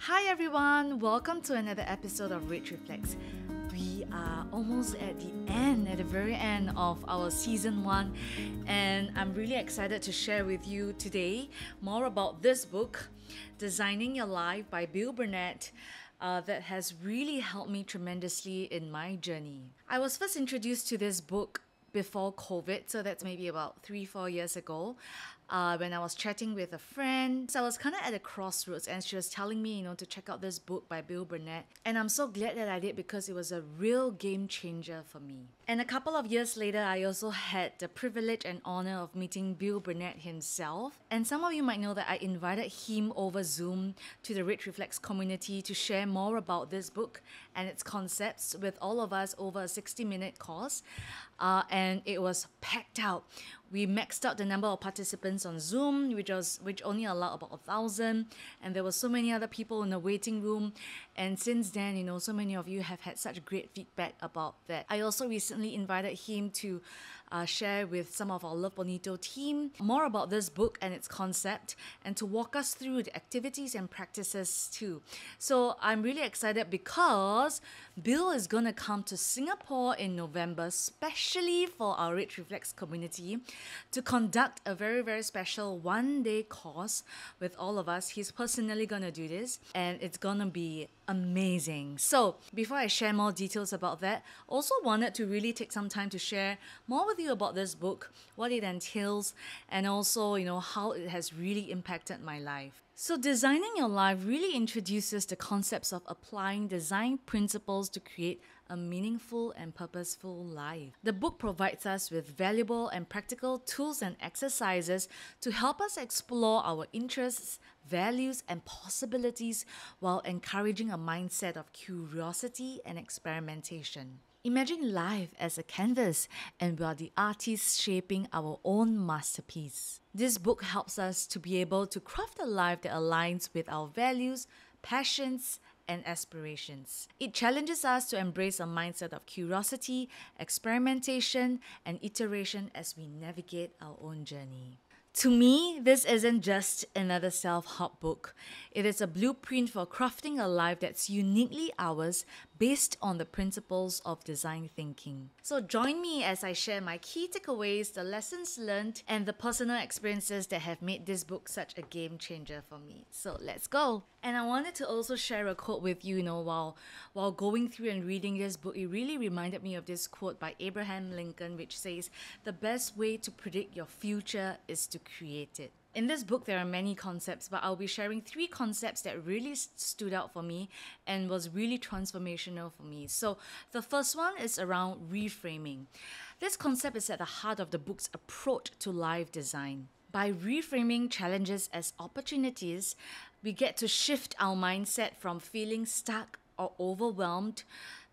Hi everyone, welcome to another episode of RachReflects. We are almost at the very end of our season 1, and I'm really excited to share with you today more about this book, Designing Your Life by Burnett. That has really helped me tremendously in my journey. I was first introduced to this book before COVID, so that's maybe about 3-4 years ago, when I was chatting with a friend. So I was kind of at a crossroads, and she was telling me, to check out this book by Burnett. And I'm so glad that I did, because it was a real game changer for me. And a couple of years later, I also had the privilege and honor of meeting Burnett himself. And some of you might know that I invited him over Zoom to the RachReflects community to share more about this book and its concepts with all of us over a 60-minute course. And it was packed out. We maxed out the number of participants on Zoom, which only allowed about 1,000, and there were so many other people in the waiting room. And since then, so many of you have had such great feedback about that. I also recently invited him to share with some of our Love Bonito team more about this book and its concept, and to walk us through the activities and practices too. So I'm really excited because Bill is going to come to Singapore in November, especially for our RachReflects community, to conduct a very, very special one-day course with all of us. He's personally going to do this, and it's going to be amazing. So before I share more details about that, also wanted to really take some time to share more with you about this book, what it entails, and also, how it has really impacted my life. So Designing Your Life really introduces the concepts of applying design principles to create a meaningful and purposeful life. The book provides us with valuable and practical tools and exercises to help us explore our interests, values, and possibilities while encouraging a mindset of curiosity and experimentation. Imagine life as a canvas, and we are the artists shaping our own masterpiece. This book helps us to be able to craft a life that aligns with our values, passions, and aspirations. It challenges us to embrace a mindset of curiosity, experimentation, and iteration as we navigate our own journey. To me, this isn't just another self-help book. It is a blueprint for crafting a life that's uniquely ours based on the principles of design thinking. So join me as I share my key takeaways, the lessons learned, and the personal experiences that have made this book such a game changer for me. So let's go! And I wanted to also share a quote with you, while going through and reading this book. It really reminded me of this quote by Abraham Lincoln, which says, "The best way to predict your future is to create it." In this book, there are many concepts, but I'll be sharing 3 concepts that really stood out for me and was really transformational for me. So the first one is around reframing. This concept is at the heart of the book's approach to life design. By reframing challenges as opportunities, we get to shift our mindset from feeling stuck or overwhelmed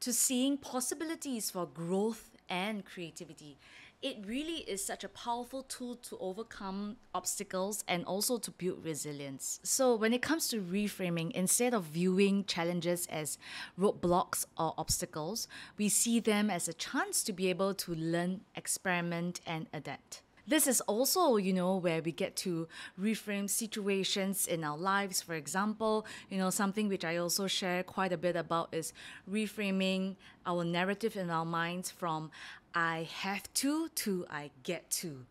to seeing possibilities for growth and creativity. It really is such a powerful tool to overcome obstacles and also to build resilience. So when it comes to reframing, instead of viewing challenges as roadblocks or obstacles, we see them as a chance to be able to learn, experiment, and adapt. This is also, where we get to reframe situations in our lives. For example, something which I also share quite a bit about is reframing our narrative in our minds from I have to I get to.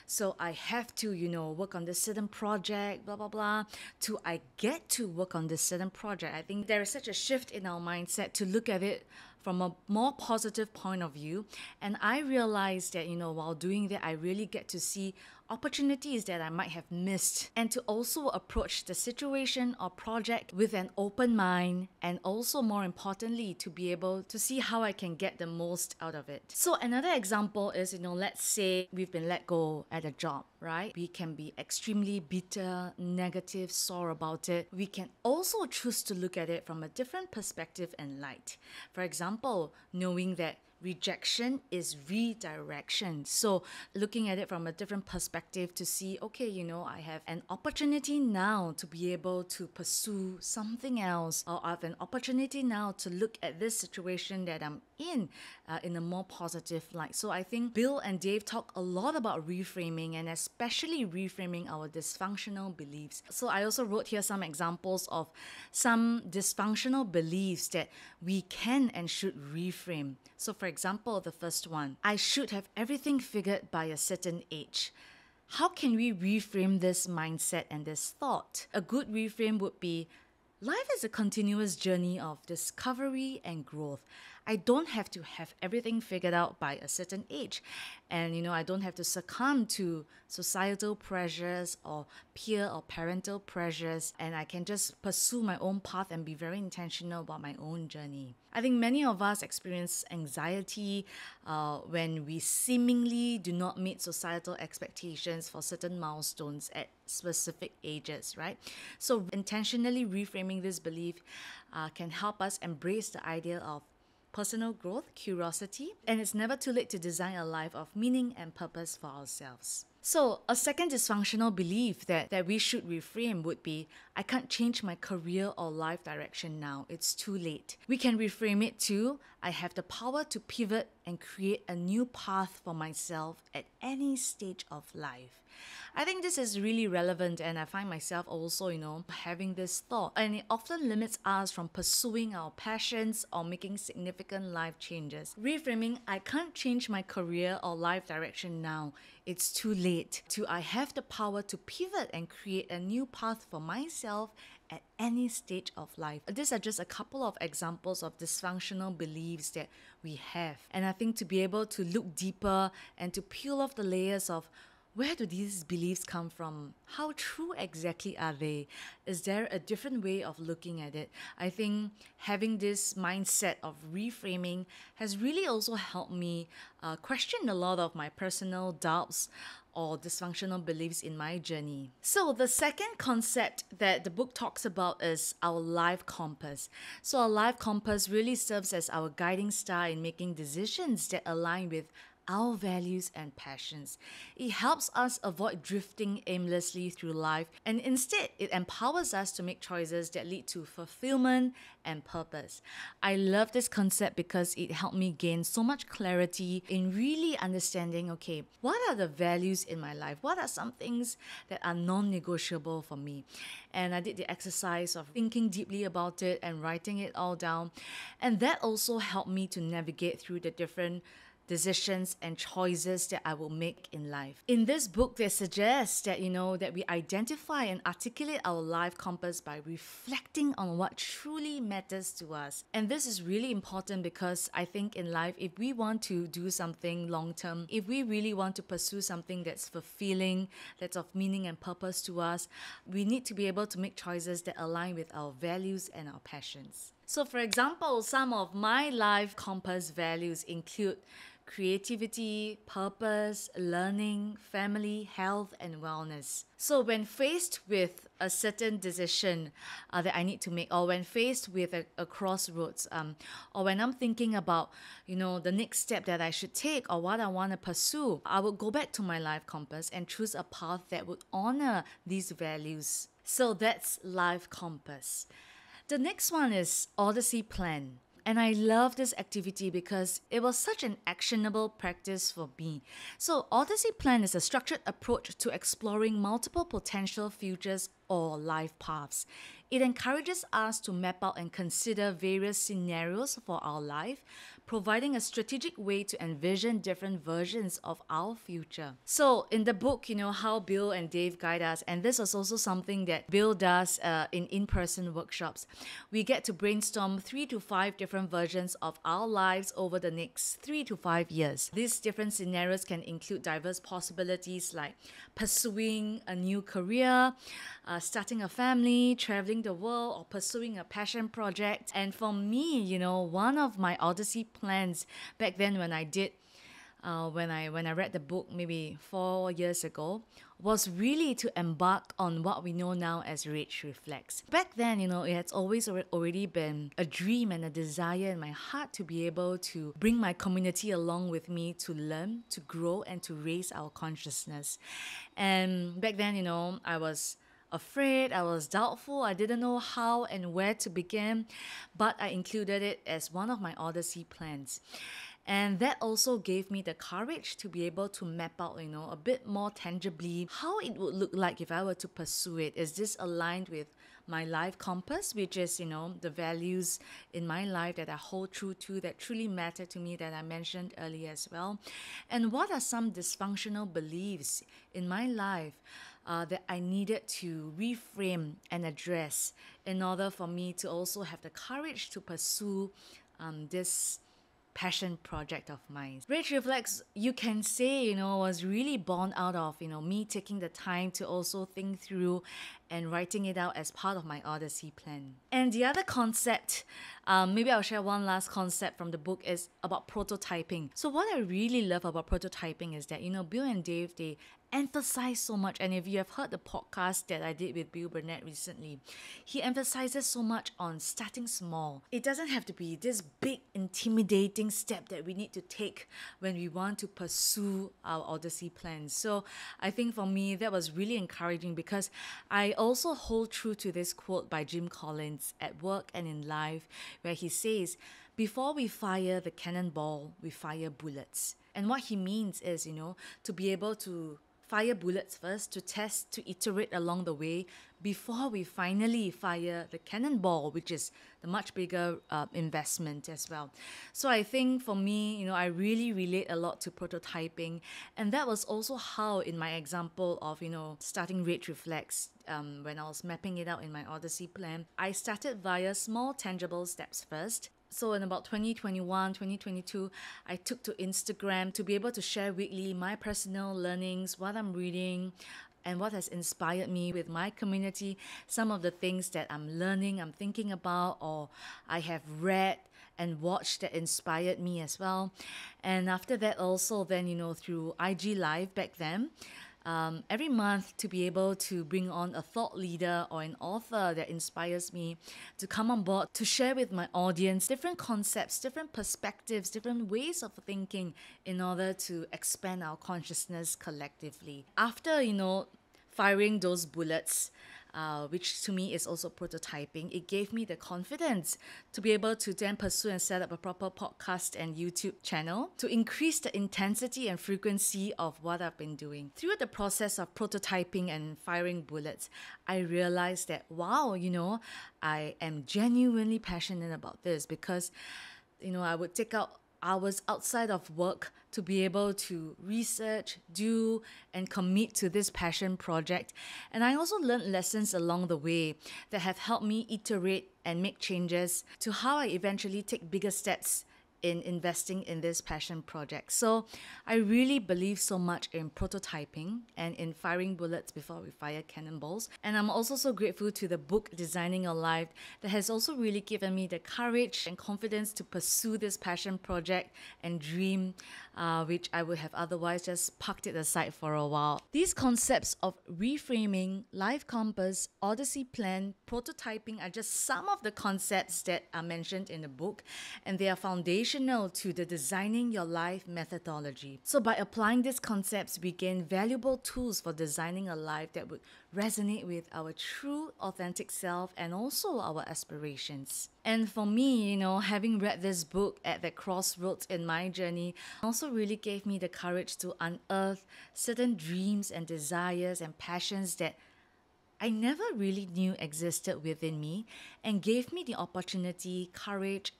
So I have to, work on this certain project, blah, blah, blah, to I get to work on this certain project. I think there is such a shift in our mindset to look at it from a more positive point of view. And I realized that, while doing that, I really get to see opportunities that I might have missed, and to also approach the situation or project with an open mind, and also more importantly, to be able to see how I can get the most out of it. So another example is, let's say we've been let go at a job, right? We can be extremely bitter, negative, sore about it. We can also choose to look at it from a different perspective and light. For example, knowing that rejection is redirection. So looking at it from a different perspective to see, okay, I have an opportunity now to be able to pursue something else, or I have an opportunity now to look at this situation that I'm in a more positive light. So I think Bill and Dave talk a lot about reframing, and especially reframing our dysfunctional beliefs. So I also wrote here some examples of some dysfunctional beliefs that we can and should reframe. So for example, the first one, I should have everything figured by a certain age. How can we reframe this mindset and this thought? A good reframe would be, life is a continuous journey of discovery and growth. I don't have to have everything figured out by a certain age. And, I don't have to succumb to societal pressures or peer or parental pressures. And I can just pursue my own path and be very intentional about my own journey. I think many of us experience anxiety when we seemingly do not meet societal expectations for certain milestones at specific ages, right? So intentionally reframing this belief can help us embrace the idea of personal growth, curiosity, and it's never too late to design a life of meaning and purpose for ourselves. So a second dysfunctional belief that we should reframe would be, I can't change my career or life direction now. It's too late. We can reframe it to, I have the power to pivot and create a new path for myself at any stage of life. I think this is really relevant, and I find myself also, having this thought. And it often limits us from pursuing our passions or making significant life changes. Reframing, I can't change my career or life direction now. It's too late. To I have the power to pivot and create a new path for myself at any stage of life. These are just a couple of examples of dysfunctional beliefs that we have. And I think to be able to look deeper and to peel off the layers of, where do these beliefs come from? How true exactly are they? Is there a different way of looking at it? I think having this mindset of reframing has really also helped me question a lot of my personal doubts or dysfunctional beliefs in my journey. So the second concept that the book talks about is our life compass. So our life compass really serves as our guiding star in making decisions that align with our values and passions. It helps us avoid drifting aimlessly through life, and instead it empowers us to make choices that lead to fulfillment and purpose. I love this concept because it helped me gain so much clarity in really understanding, okay, what are the values in my life? What are some things that are non-negotiable for me? And I did the exercise of thinking deeply about it and writing it all down. And that also helped me to navigate through the different decisions and choices that I will make in life. In this book, they suggest that, that we identify and articulate our life compass by reflecting on what truly matters to us. And this is really important because I think in life, if we want to do something long term, if we really want to pursue something that's fulfilling, that's of meaning and purpose to us, we need to be able to make choices that align with our values and our passions. So for example, some of my life compass values include creativity, purpose, learning, family, health, and wellness. So when faced with a certain decision that I need to make, or when faced with a crossroads, or when I'm thinking about, the next step that I should take or what I want to pursue, I will go back to my life compass and choose a path that would honor these values. So that's life compass. The next one is Odyssey Plan. And I love this activity because it was such an actionable practice for me. So Odyssey Plan is a structured approach to exploring multiple potential futures or life paths. It encourages us to map out and consider various scenarios for our life, providing a strategic way to envision different versions of our future. So in the book, how Bill and Dave guide us, and this is also something that Bill does in-person workshops. We get to brainstorm 3 to 5 different versions of our lives over the next 3 to 5 years. These different scenarios can include diverse possibilities like pursuing a new career, starting a family, traveling the world, or pursuing a passion project. And for me, one of my Odyssey plans back then when I did when I read the book maybe 4 years ago was really to embark on what we know now as RachReflects. Back then, it had always already been a dream and a desire in my heart to be able to bring my community along with me to learn, to grow, and to raise our consciousness. And back then, I was afraid, I was doubtful, I didn't know how and where to begin, but I included it as one of my Odyssey plans. And that also gave me the courage to be able to map out, a bit more tangibly how it would look like if I were to pursue it. Is this aligned with my life compass, which is, the values in my life that I hold true to, that truly matter to me, that I mentioned earlier as well? And what are some dysfunctional beliefs in my life that I needed to reframe and address in order for me to also have the courage to pursue this passion project of mine. RachReflects, you can say, was really born out of, me taking the time to also think through and writing it out as part of my Odyssey plan. And the other concept, maybe I'll share one last concept from the book, is about prototyping. So what I really love about prototyping is that, Bill and Dave, they emphasize so much. And if you have heard the podcast that I did with Bill Burnett recently, he emphasizes so much on starting small. It doesn't have to be this big, intimidating step that we need to take when we want to pursue our Odyssey plans. So I think for me, that was really encouraging because I also hold true to this quote by Jim Collins at work and in life, where he says, "Before we fire the cannonball, we fire bullets." And what he means is, to be able to fire bullets first, to test, to iterate along the way before we finally fire the cannonball, which is the much bigger investment as well. So I think for me, I really relate a lot to prototyping. And that was also how, in my example of, starting RachReflects, when I was mapping it out in my Odyssey plan, I started via small tangible steps first. So in about 2021, 2022, I took to Instagram to be able to share weekly my personal learnings, what I'm reading, and what has inspired me with my community, some of the things that I'm learning, I'm thinking about, or I have read and watched that inspired me as well. And after that also then, through IG Live back then, every month to be able to bring on a thought leader or an author that inspires me to come on board to share with my audience different concepts, different perspectives, different ways of thinking in order to expand our consciousness collectively. After, firing those bullets, which to me is also prototyping, it gave me the confidence to be able to then pursue and set up a proper podcast and YouTube channel to increase the intensity and frequency of what I've been doing. Through the process of prototyping and firing bullets, I realized that, wow, I am genuinely passionate about this because, I would take out hours outside of work to be able to research, do, and commit to this passion project. And I also learned lessons along the way that have helped me iterate and make changes to how I eventually take bigger steps in investing in this passion project. So I really believe so much in prototyping and in firing bullets before we fire cannonballs. And I'm also so grateful to the book Designing Your Life that has also really given me the courage and confidence to pursue this passion project and dream, which I would have otherwise just parked it aside for a while. These concepts of reframing, life compass, Odyssey plan, prototyping are just some of the concepts that are mentioned in the book, and they are foundational to the Designing Your Life methodology. So by applying these concepts, we gain valuable tools for designing a life that would resonate with our true, authentic self and also our aspirations. And for me, having read this book at the crossroads in my journey also really gave me the courage to unearth certain dreams and desires and passions that I never really knew existed within me, and gave me the opportunity, courage,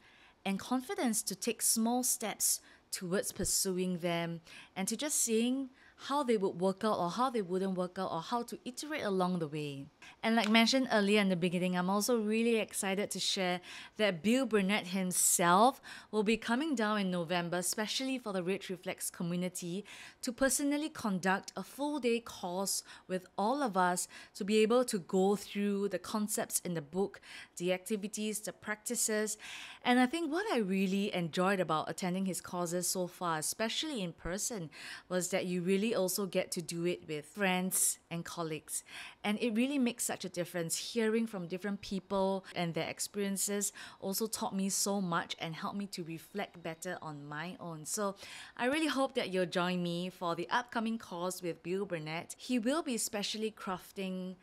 and confidence to take small steps towards pursuing them and to just seeing how they would work out or how they wouldn't work out or how to iterate along the way. And like mentioned earlier in the beginning, I'm also really excited to share that Bill Burnett himself will be coming down in November, especially for the RachReflects community, to personally conduct a full day course with all of us to be able to go through the concepts in the book, the activities, the practices. And I think what I really enjoyed about attending his courses so far, especially in person, was that you really also get to do it with friends and colleagues. And it really makes such a difference. Hearing from different people and their experiences also taught me so much and helped me to reflect better on my own. So I really hope that you'll join me for the upcoming course with Bill Burnett. He will be specially crafting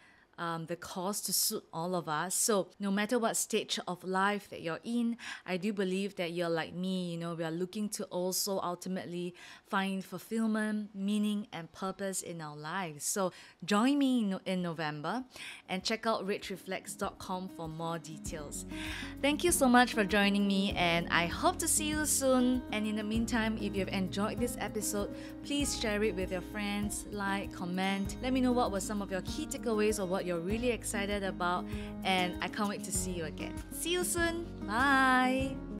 the course to suit all of us. So no matter what stage of life that you're in, I do believe that you're like me, we are looking to also ultimately find fulfillment, meaning, and purpose in our lives. So join me in November and check out RachReflects.com for more details. Thank you so much for joining me, and I hope to see you soon. And in the meantime, if you've enjoyed this episode, please share it with your friends, like, comment. Let me know what were some of your key takeaways or what you're really excited about, and I can't wait to see you again. See you soon. Bye.